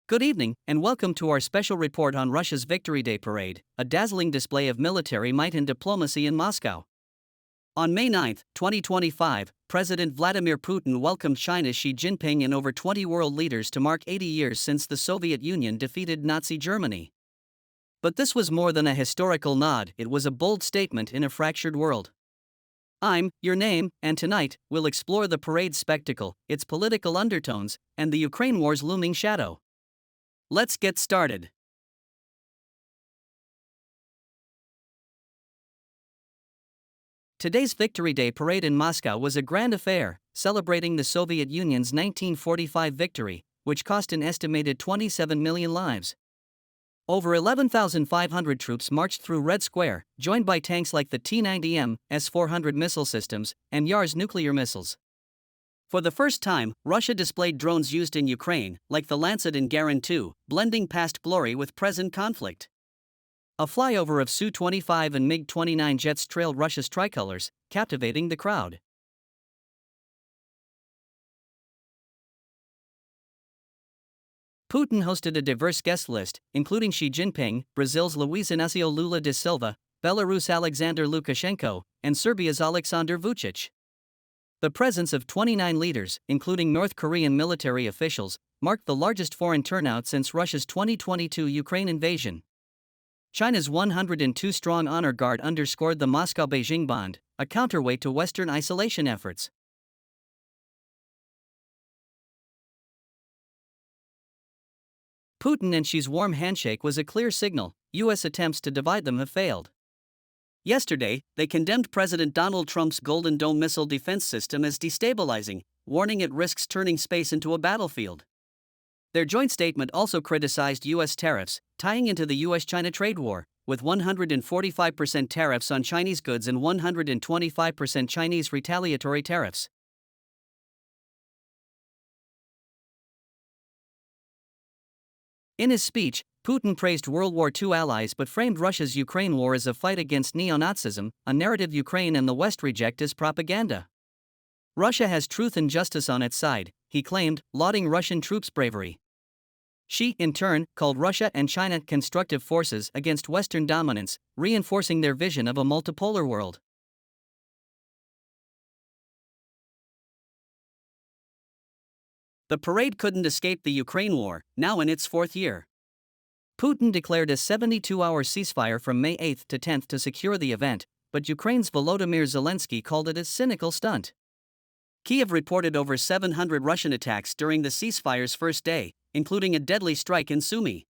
Good evening, and welcome to our special report on Russia's Victory Day parade, a dazzling display of military might and diplomacy in Moscow. On May 9, 2025, President Vladimir Putin welcomed China's Xi Jinping and over 20 world leaders to mark 80 years since the Soviet Union defeated Nazi Germany. But this was more than a historical nod, it was a bold statement in a fractured world. I'm your name, and tonight, we'll explore the parade's spectacle, its political undertones, and the Ukraine war's looming shadow. Let's get started. Today's Victory Day parade in Moscow was a grand affair, celebrating the Soviet Union's 1945 victory, which cost an estimated 27 million lives. Over 11,500 troops marched through Red Square, joined by tanks like the T-90M, S-400 missile systems, and Yars nuclear missiles. For the first time, Russia displayed drones used in Ukraine, like the Lancet and Garin-2, blending past glory with present conflict. A flyover of Su-25 and MiG-29 jets trailed Russia's tricolors, captivating the crowd. Putin hosted a diverse guest list, including Xi Jinping, Brazil's Luiz Inácio Lula da Silva, Belarus' Alexander Lukashenko, and Serbia's Aleksandar Vučić. The presence of 29 leaders, including North Korean military officials, marked the largest foreign turnout since Russia's 2022 Ukraine invasion. China's 102-strong honor guard underscored the Moscow-Beijing bond, a counterweight to Western isolation efforts. Putin and Xi's warm handshake was a clear signal. U.S. attempts to divide them have failed. Yesterday, they condemned President Donald Trump's Golden Dome missile defense system as destabilizing, warning it risks turning space into a battlefield. Their joint statement also criticized U.S. tariffs, tying into the U.S.-China trade war, with 145% tariffs on Chinese goods and 125% Chinese retaliatory tariffs. In his speech, Putin praised World War II allies but framed Russia's Ukraine war as a fight against neo-Nazism, a narrative Ukraine and the West reject as propaganda. Russia has truth and justice on its side, he claimed, lauding Russian troops' bravery. Xi, in turn, called Russia and China constructive forces against Western dominance, reinforcing their vision of a multipolar world. The parade couldn't escape the Ukraine war, now in its fourth year. Putin declared a 72-hour ceasefire from May 8 to 10 to secure the event, but Ukraine's Volodymyr Zelensky called it a cynical stunt. Kyiv reported over 700 Russian attacks during the ceasefire's first day, including a deadly strike in Sumy.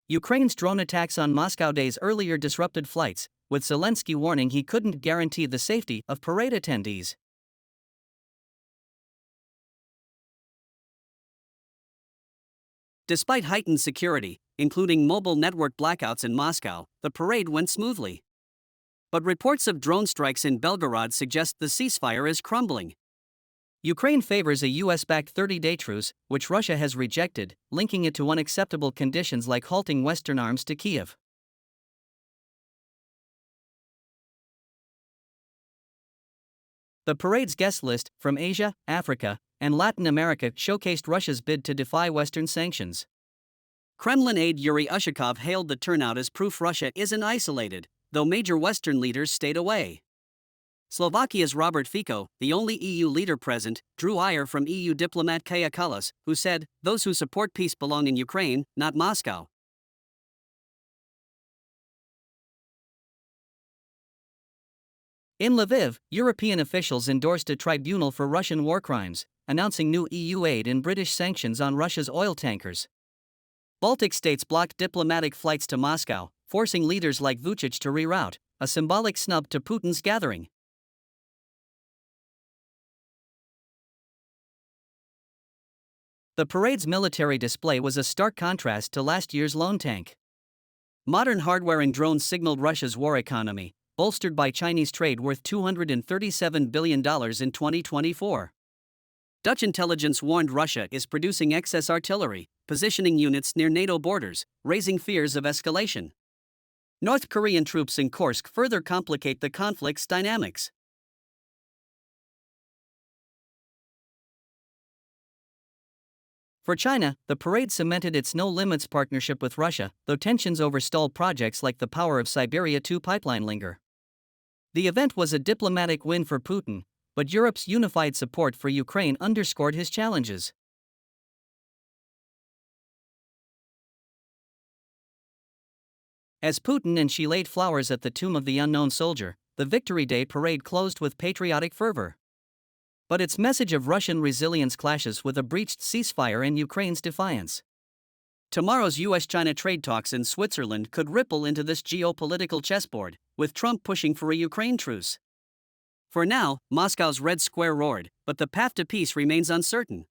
Ukraine's drone attacks on Moscow days earlier disrupted flights, with Zelensky warning he couldn't guarantee the safety of parade attendees. Despite heightened security, including mobile network blackouts in Moscow, the parade went smoothly. But reports of drone strikes in Belgorod suggest the ceasefire is crumbling. Ukraine favors a US-backed 30-day truce, which Russia has rejected, linking it to unacceptable conditions like halting Western arms to Kyiv. The parade's guest list, from Asia, Africa, and Latin America, showcased Russia's bid to defy Western sanctions. Kremlin aide Yuri Ushakov hailed the turnout as proof Russia isn't isolated, though major Western leaders stayed away. Slovakia's Robert Fico, the only EU leader present, drew ire from EU diplomat Kaja Kallas, who said, "Those who support peace belong in Ukraine, not Moscow." In Lviv, European officials endorsed a tribunal for Russian war crimes, announcing new EU aid and British sanctions on Russia's oil tankers. Baltic states blocked diplomatic flights to Moscow, forcing leaders like Vučić to reroute, a symbolic snub to Putin's gathering. The parade's military display was a stark contrast to last year's lone tank. Modern hardware and drones signaled Russia's war economy, bolstered by Chinese trade worth $237 billion in 2024. Dutch intelligence warned Russia is producing excess artillery, positioning units near NATO borders, raising fears of escalation. North Korean troops in Kursk further complicate the conflict's dynamics. For China, the parade cemented its no-limits partnership with Russia, though tensions over stalled projects like the Power of Siberia 2 pipeline linger. The event was a diplomatic win for Putin, but Europe's unified support for Ukraine underscored his challenges. As Putin and Xi laid flowers at the tomb of the unknown soldier, the Victory Day parade closed with patriotic fervor. But its message of Russian resilience clashes with a breached ceasefire and Ukraine's defiance. Tomorrow's US-China trade talks in Switzerland could ripple into this geopolitical chessboard, with Trump pushing for a Ukraine truce. For now, Moscow's Red Square roared, but the path to peace remains uncertain.